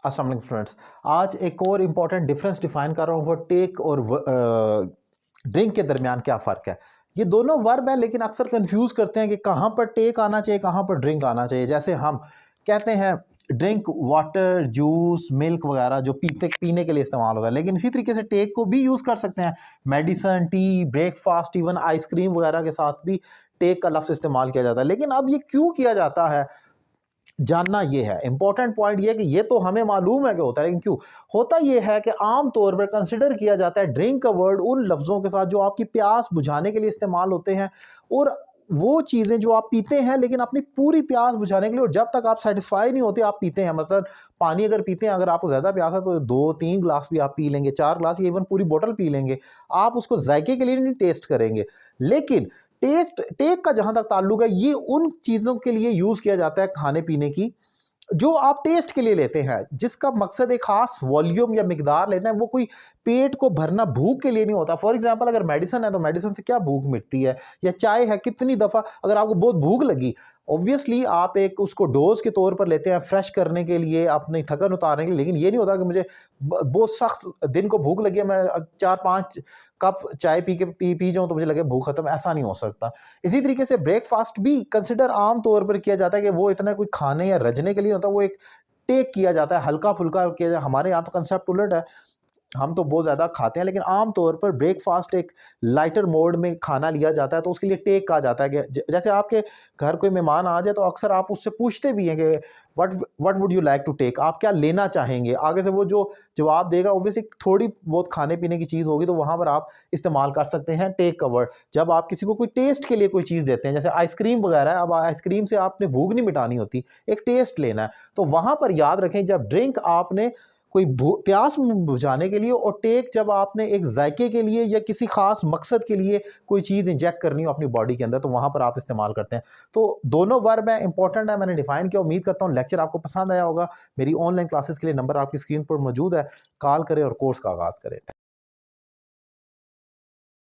अस्सलाम वालेकुम स्टूडेंट्स। आज एक और इम्पॉर्टेंट डिफरेंस डिफाइन कर रहा हूँ, वो टेक और ड्रिंक के दरमियान क्या फ़र्क है। ये दोनों वर्ब हैं लेकिन अक्सर कंफ्यूज करते हैं कि कहाँ पर टेक आना चाहिए, कहाँ पर ड्रिंक आना चाहिए। जैसे हम कहते हैं ड्रिंक वाटर, जूस, मिल्क वगैरह जो पीने के लिए इस्तेमाल होता है, लेकिन इसी तरीके से टेक को भी यूज़ कर सकते हैं। Medicine, tea, breakfast, even ice cream वगैरह के साथ भी टेक का लफ्ज़ इस्तेमाल किया जाता है। लेकिन अब ये क्यों किया जाता है, जानना ये है। इंपॉर्टेंट पॉइंट ये है कि ये तो हमें मालूम है कि होता है, लेकिन क्यों होता ये है कि आम तौर पर कंसिडर किया जाता है ड्रिंक का वर्ड उन लफ्ज़ों के साथ जो आपकी प्यास बुझाने के लिए इस्तेमाल होते हैं, और वो चीज़ें जो आप पीते हैं लेकिन अपनी पूरी प्यास बुझाने के लिए, और जब तक आप सेटिस्फाई नहीं होते आप पीते हैं। मतलब पानी अगर पीते हैं, अगर आपको ज़्यादा प्यास है तो 2-3 ग्लास भी आप पी लेंगे, 4 ग्लास या इवन पूरी बोतल पी लेंगे। आप उसको जायके के लिए नहीं टेस्ट करेंगे। लेकिन टेक का जहाँ तक ताल्लुक है, ये उन चीज़ों के लिए यूज़ किया जाता है खाने पीने की जो आप टेस्ट के लिए लेते हैं, जिसका मकसद एक खास वॉल्यूम या मिकदार लेना है। वो कोई पेट को भरना, भूख के लिए नहीं होता। फॉर एग्जांपल अगर मेडिसिन है तो मेडिसिन से क्या भूख मिटती है, या चाय है, कितनी दफ़ा अगर आपको बहुत भूख लगी, ऑब्वियसली आप एक उसको डोज के तौर पर लेते हैं फ्रेश करने के लिए, अपनी थकन उतारने के लिए। लेकिन ये नहीं होता कि मुझे बहुत सख्त दिन को भूख लगी है, मैं 4-5 कप चाय पी जाऊँ तो मुझे लगे भूख खत्म, ऐसा नहीं हो सकता। इसी तरीके से ब्रेकफास्ट भी कंसिडर आम तौर पर किया जाता है कि वो इतना कोई खाने या रजने के लिए होता है, वो एक टेक किया जाता है, हल्का फुल्का किया जाता है। हमारे यहाँ तो कंसेप्ट उलट है, हम तो बहुत ज़्यादा खाते हैं, लेकिन आम तौर पर ब्रेकफास्ट एक लाइटर मोड में खाना लिया जाता है, तो उसके लिए टेक कहा जाता है। कि जैसे आपके घर कोई मेहमान आ जाए तो अक्सर आप उससे पूछते भी हैं कि what would you like to take, आप क्या लेना चाहेंगे। आगे से वो जो जवाब देगा, ऑब्वियसली थोड़ी बहुत खाने पीने की चीज़ होगी, तो वहाँ पर आप इस्तेमाल कर सकते हैं टेक का वर्ड। जब आप किसी को कोई टेस्ट के लिए कोई चीज़ देते हैं, जैसे आइसक्रीम वगैरह है, अब आइसक्रीम से आपने भूख नहीं मिटानी होती, एक टेस्ट लेना है, तो वहाँ पर याद रखें जब ड्रिंक आपने कोई प्यास बुझाने के लिए, और टेक जब आपने एक जायके के लिए या किसी खास मकसद के लिए कोई चीज़ इंजेक्ट करनी हो अपनी बॉडी के अंदर, तो वहाँ पर आप इस्तेमाल करते हैं। तो दोनों वर्ब हैं, इंपॉर्टेंट है, मैंने डिफाइन किया। उम्मीद करता हूँ लेक्चर आपको पसंद आया होगा। मेरी ऑनलाइन क्लासेस के लिए नंबर आपकी स्क्रीन पर मौजूद है, कॉल करें और कोर्स का आगाज़ करें।